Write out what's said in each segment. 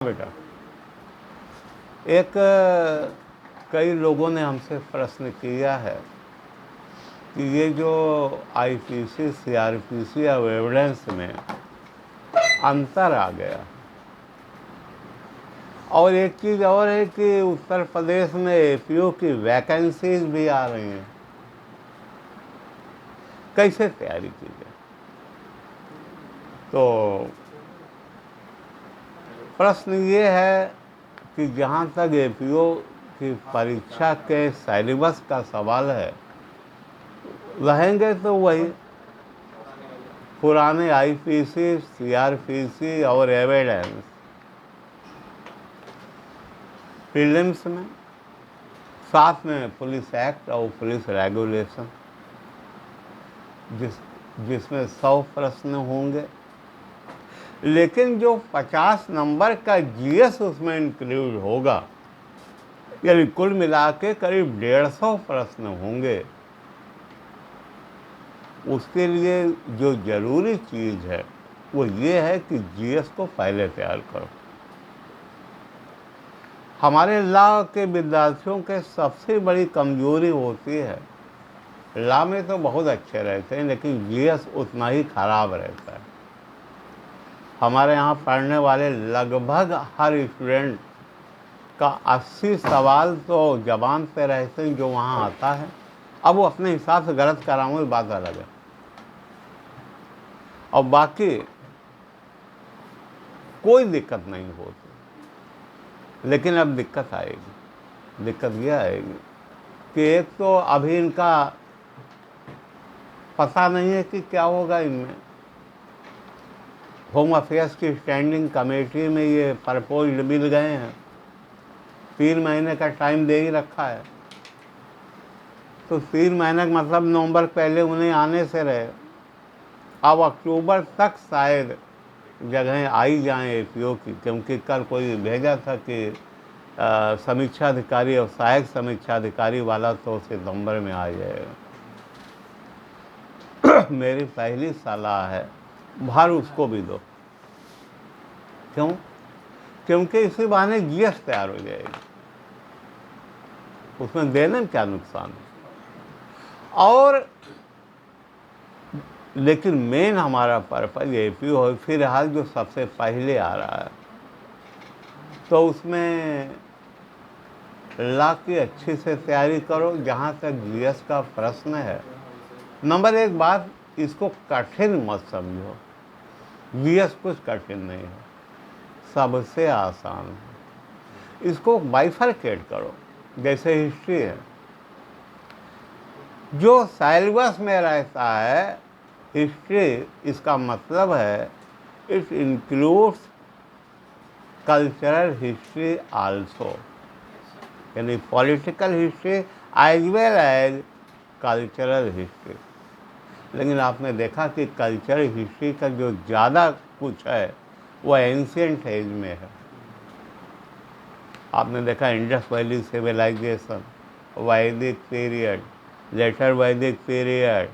बेटा, एक कई लोगों ने हमसे प्रश्न किया है कि ये जो आईपीसी सीआरपीसी और एविडेंस में अंतर आ गया, और एक चीज़ और है कि उत्तर प्रदेश में एपीओ की वैकेंसीज भी आ रही हैं। कैसे तैयारी की जाए? तो प्रश्न ये है कि जहाँ तक एपीओ की परीक्षा के सिलेबस का सवाल है, रहेंगे तो वही पुराने आईपीसी, सीआरपीसी और एविडेंस। प्रीलिम्स में साथ में पुलिस एक्ट और पुलिस रेगुलेशन, जिसमें 100 प्रश्न होंगे, लेकिन जो 50 नंबर का जीएस उसमें इंक्लूड होगा, यानी कुल मिला के करीब 150 प्रश्न होंगे। उसके लिए जो ज़रूरी चीज़ है वो ये है कि जीएस को पहले तैयार करो। हमारे लॉ के विद्यार्थियों के सबसे बड़ी कमजोरी होती है, लॉ में तो बहुत अच्छे रहते हैं लेकिन जीएस उतना ही खराब रहता है। हमारे यहाँ पढ़ने वाले लगभग हर स्टूडेंट का 80 सवाल तो जबान पे रहते हैं जो वहाँ आता है। अब वो अपने हिसाब से गलत कराऊँ, बात अलग है, और बाकी कोई दिक्कत नहीं होती। लेकिन अब दिक्कत आएगी। दिक्कत यह आएगी कि एक तो अभी इनका पता नहीं है कि क्या होगा। इनमें होम अफेयर्स की स्टैंडिंग कमेटी में ये प्रपोज्ड बिल गए हैं, 3 महीने का टाइम दे ही रखा है। तो 3 महीने का मतलब नवंबर पहले उन्हें आने से रहे। अब अक्टूबर तक शायद जगहें आई जाएं एपीओ की, क्योंकि कल कोई भेजा था कि समीक्षा अधिकारी और सहायक समीक्षा अधिकारी वाला तो सितंबर में आ जाएगा। मेरी पहली सलाह है, भर उसको भी दो। क्यों? क्योंकि इसी बहाने जीएस तैयार हो जाएगी, उसमें देने में क्या नुकसान है। और लेकिन मेन हमारा पर्पज एपीओ है। फिलहाल जो सबसे पहले आ रहा है तो उसमें लॉ की अच्छी से तैयारी करो। जहाँ तक जीएस का प्रश्न है, नंबर एक बात, इसको कठिन मत समझो। जीएस कुछ कठिन नहीं है, सबसे आसान है। इसको बाइफरकेट करो। जैसे हिस्ट्री है, जो सिलेबस में रहता है हिस्ट्री, इसका मतलब है it includes cultural history also, यानी political history as well as cultural history. लेकिन आपने देखा कि कल्चरल हिस्ट्री का जो ज़्यादा कुछ है वो एंशिएंट एज में है। आपने देखा इंडस वैली सिविलाइजेशन, वैदिक पीरियड, लेटर वैदिक पीरियड,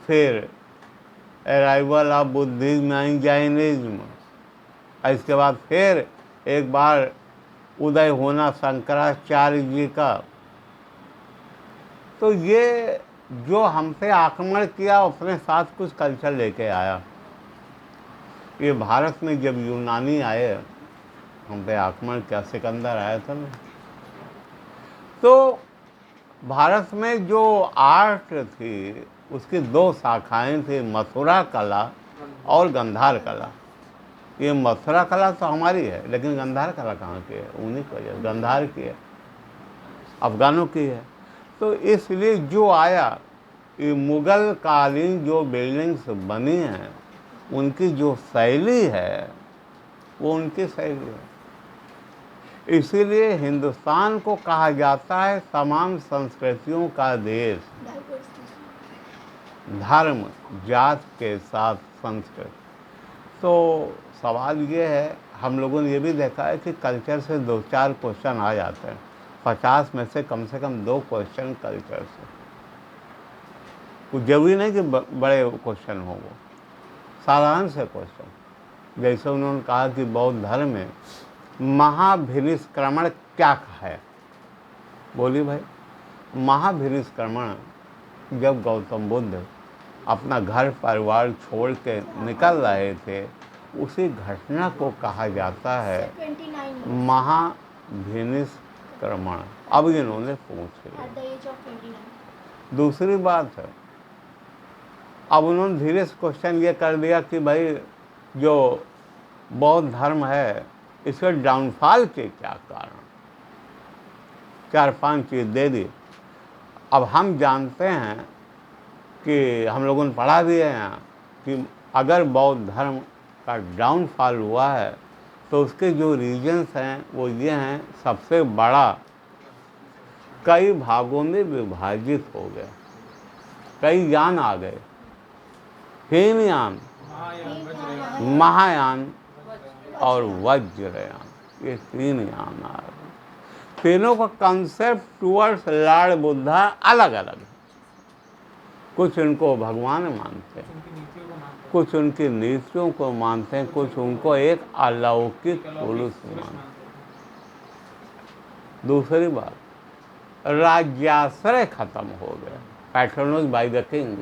फिर arrival of Buddhism and Jainism, इसके बाद फिर एक बार उदय होना शंकराचार्य जी का। तो ये जो हमसे आक्रमण किया अपने साथ कुछ कल्चर लेके आया। ये भारत में जब यूनानी आए, हम पे आक्रमण किया, सिकंदर आया था ना, तो भारत में जो आर्ट थी उसकी 2 शाखाएं थी, मथुरा कला और गंधार कला। ये मथुरा कला तो हमारी है, लेकिन गंधार कला कहाँ की है? उन्हीं की वजह, गंधार की है, अफगानों की है। तो इसलिए जो आया, ये मुगल कालीन जो बिल्डिंग्स बनी हैं उनकी जो शैली है वो उनकी शैली है। इसीलिए हिंदुस्तान को कहा जाता है तमाम संस्कृतियों का देश। धर्म जात के साथ संस्कृति। तो सवाल ये है, हम लोगों ने ये भी देखा है कि कल्चर से 2-4 क्वेश्चन आ जाते हैं। 50 में से कम 2 क्वेश्चन कल्चर से। कुछ जरूरी नहीं कि बड़े क्वेश्चन हो, वो साधारण से क्वेश्चन। जैसे उन्होंने कहा कि बौद्ध धर्म में महाभिनिष्क्रमण क्या है? बोली भाई। महाभिनिष्क्रमण, जब गौतम बुद्ध अपना घर परिवार छोड़ के निकल रहे थे, उसी घटना को कहा जाता है महाभिनिष्क्रमण। अब इन्होंने पूछ लिया। दूसरी बात है, अब उन्होंने धीरे से क्वेश्चन ये कर दिया कि भाई जो बौद्ध धर्म है इसके डाउनफॉल के क्या कारण, 4-5 चीज़ दे दी। अब हम जानते हैं कि हम लोगों ने पढ़ा भी है यहाँ कि अगर बौद्ध धर्म का डाउनफॉल हुआ है तो उसके जो रीजन्स हैं वो ये हैं। सबसे बड़ा, कई भागों में विभाजित हो गया, कई यान आ गए, हीनयान, महायान और वज्रयान, ये 3 यान आ गए। तीनों का कंसेप्ट टूवर्ड्स लॉर्ड बुद्धा अलग अलग है। कुछ उनको भगवान मानते हैं, कुछ उनकी नीतियों को मानते हैं, कुछ उनको एक अलौकिक पुरुष मानते हैं। दूसरी बात, राज्याश्रय खत्म हो गया, पैट्रोनोज बाय द किंग।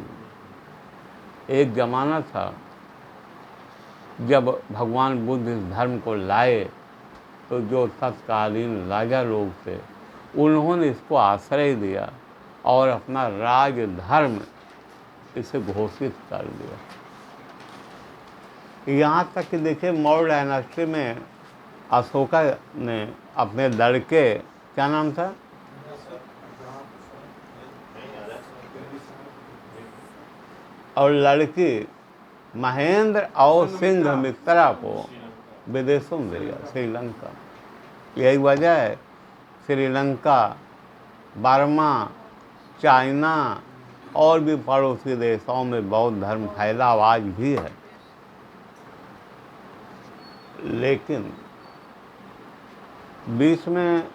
एक जमाना था जब भगवान बुद्ध इस धर्म को लाए तो जो तत्कालीन राजा लोग थे उन्होंने इसको आश्रय दिया और अपना राज धर्म इसे घोषित कर दिया। यहाँ तक कि देखिए मौर्य डायनास्टी में अशोका ने अपने लड़के, क्या नाम था, और लड़की महेंद्र और सिंह मित्रा को विदेशों में दिया, श्रीलंका। यही वजह है श्रीलंका, बर्मा, चाइना और भी पड़ोसी देशों में बौद्ध धर्म फैलाव आज भी है। लेकिन बीच में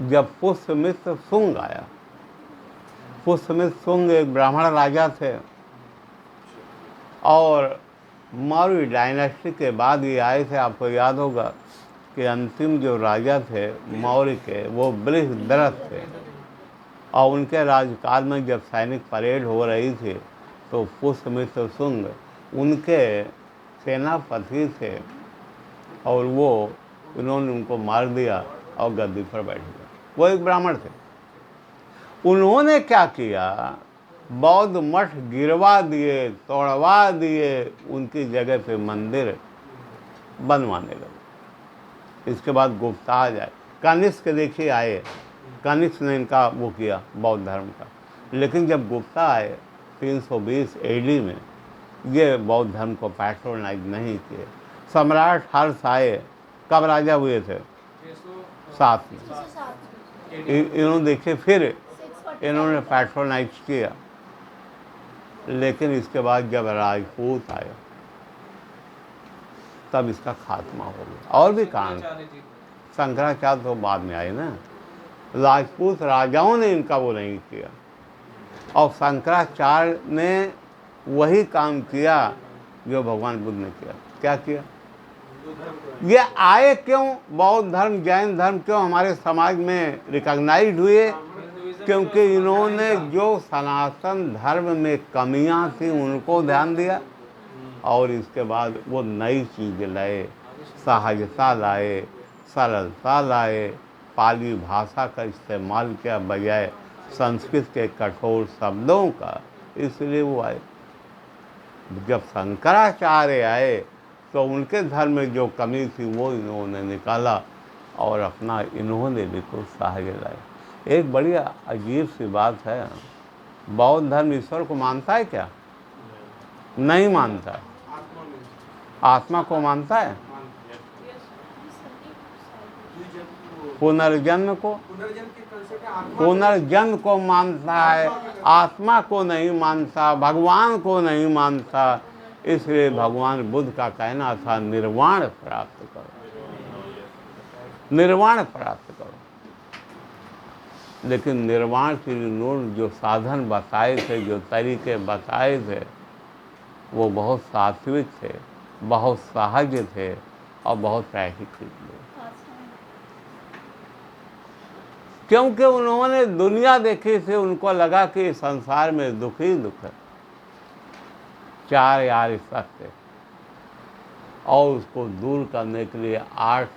जब पुष्यमित्र शुंग आया, पुष्यमित्र शुंग एक ब्राह्मण राजा थे और मौर्य डायनेस्टी के बाद ये आए थे। आपको याद होगा कि अंतिम जो राजा थे मौर्य के वो बृहद्रथ थे और उनके राज्यकाल में जब सैनिक परेड हो रही थी तो पुष्यमित्र शुंग उनके सेनापति थे और वो उन्होंने उनको मार दिया और गद्दी पर बैठ गया। वो एक ब्राह्मण थे। उन्होंने क्या किया, बौद्ध मठ गिरवा दिए, तोड़वा दिए, उनकी जगह पे मंदिर बनवाने लगे। इसके बाद गुप्ता आ जाए, कनिष्क देखिए आए, कनिष्क ने इनका वो किया बौद्ध धर्म का। लेकिन जब गुप्ता आए 320 AD में, ये बौद्ध धर्म को पैट्रोनाइज नहीं किए। सम्राट हर्ष आए, कब राजा हुए थे, 7 में। इन्होंने देखिए फिर इन्होंने पैट्रोनाइज किया। लेकिन इसके बाद जब राजपूत आया तब इसका खात्मा हो गया। और भी कारण, शंकराचार्य तो बाद में आए ना, राजपूत राजाओं ने इनका वो नहीं किया और शंकराचार्य ने वही काम किया जो भगवान बुद्ध ने किया। क्या किया? ये आए क्यों, बौद्ध धर्म, जैन धर्म क्यों हमारे समाज में रिकॉग्नाइज्ड हुए? क्योंकि इन्होंने जो सनातन धर्म में कमियां थी उनको ध्यान दिया और इसके बाद वो नई चीज़ लाए, सहजता लाए, सरलता लाए, पाली भाषा का इस्तेमाल किया बजाय संस्कृत के कठोर शब्दों का, इसलिए वो आए। जब शंकराचार्य आए तो उनके धर्म में जो कमी थी वो इन्होंने निकाला और अपना इन्होंने भी कुछ सहज लाए। एक बड़ी अजीब सी बात है, बौद्ध धर्म ईश्वर को मानता है क्या? नहीं मानता। आत्मा को मानता है, पुनर्जन्म को मानता है, आत्मा को नहीं मानता, भगवान को नहीं मानता। इसलिए भगवान बुद्ध का कहना था निर्वाण प्राप्त करो, निर्वाण प्राप्त करो। लेकिन निर्वाण के लिए जो साधन बताए थे, जो तरीके बताए थे, वो बहुत सात्विक थे, बहुत सहज थे और बहुत प्रैक्टिकल थे। क्योंकि उन्होंने दुनिया देखी थी, उनको लगा कि संसार में दुख ही दुख है, चार यार सत्य, और उसको दूर करने के लिए 8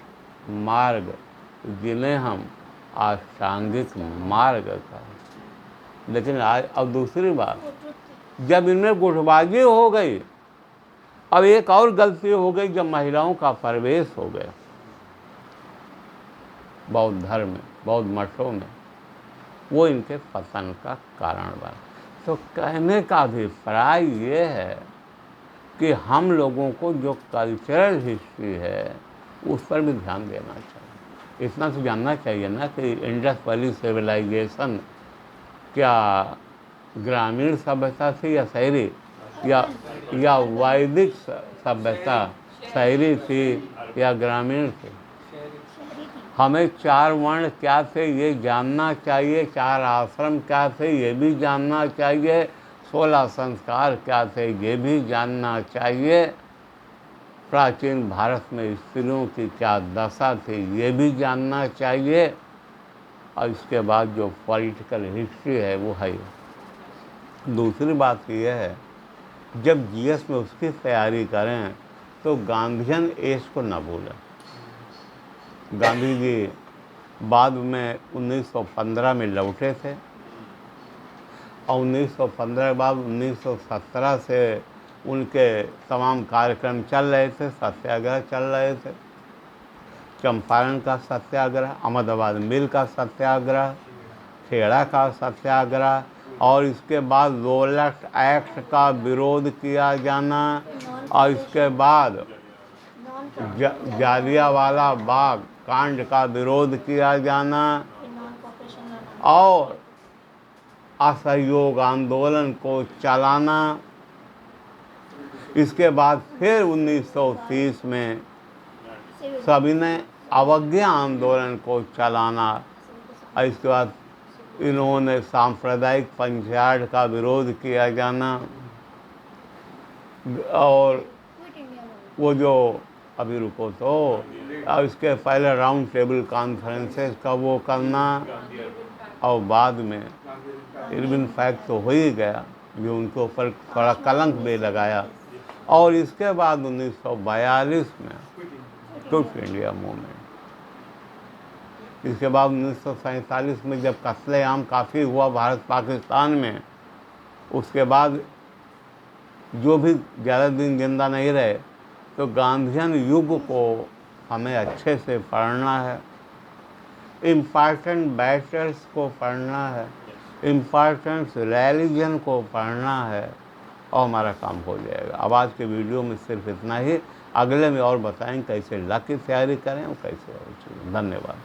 मार्ग जिन्हें हम अष्टांगिक मार्ग कहें। लेकिन आज अब दूसरी बात, जब इनमें गुटबाजी हो गई, अब एक और गलती हो गई, जब महिलाओं का प्रवेश हो गया बौद्ध धर्म में, बौद्ध मठों में, वो इनके पतन का कारण बना। तो कहने का अभिप्राय ये है कि हम लोगों को जो कल्चरल हिस्ट्री है उस पर भी ध्यान देना चाहिए। इतना तो जानना चाहिए ना कि इंडस वैली सिविलाइजेशन क्या ग्रामीण सभ्यता थी या शहरी, या वैदिक सभ्यता शहरी थी या ग्रामीण थी। हमें 4 वर्ण क्या थे ये जानना चाहिए, 4 आश्रम क्या थे ये भी जानना चाहिए, 16 संस्कार क्या थे ये भी जानना चाहिए, प्राचीन भारत में स्त्रियों की क्या दशा थी ये भी जानना चाहिए, और इसके बाद जो पॉलिटिकल हिस्ट्री है वो है। दूसरी बात यह है, जब जीएस में उसकी तैयारी करें तो गांधीयन एज को न भूलें। गांधी जी बाद में 1915 में लौटे थे, और 1915 के बाद 1917 से उनके तमाम कार्यक्रम चल रहे थे, सत्याग्रह चल रहे थे, चंपारण का सत्याग्रह, अहमदाबाद मिल का सत्याग्रह, खेड़ा का सत्याग्रह, और इसके बाद रोलट एक्ट का विरोध किया जाना, और इसके बाद जालियांवाला बाग कांड का विरोध किया जाना, और असहयोग आंदोलन को चलाना। इसके बाद फिर 1930 में सभी ने अवज्ञा आंदोलन को चलाना, और इसके बाद इन्होंने सांप्रदायिक पंचायत का विरोध किया जाना, और वो जो अभी रुको तो, और इसके पहले राउंड टेबल कॉन्फ्रेंसेस का वो करना, और बाद में इरविन फैक्ट तो हो ही गया जो उनके ऊपर थोड़ा कलंक भी लगाया, और इसके बाद 1942 में क्विट इंडिया मूवमेंट। इसके बाद 1947 में जब कत्लेआम काफ़ी हुआ भारत पाकिस्तान में, उसके बाद जो भी ज़्यादा दिन जिंदा नहीं रहे, तो गांधीयन युग को हमें अच्छे से पढ़ना है, इम्पॉर्टेंट बैटर्स को पढ़ना है, इम्पॉर्टेंट रिलीजन को पढ़ना है, और हमारा काम हो जाएगा। अब आज के वीडियो में सिर्फ इतना ही, अगले में और बताएं कैसे लॉ की तैयारी करें और कैसे और चीज़। धन्यवाद।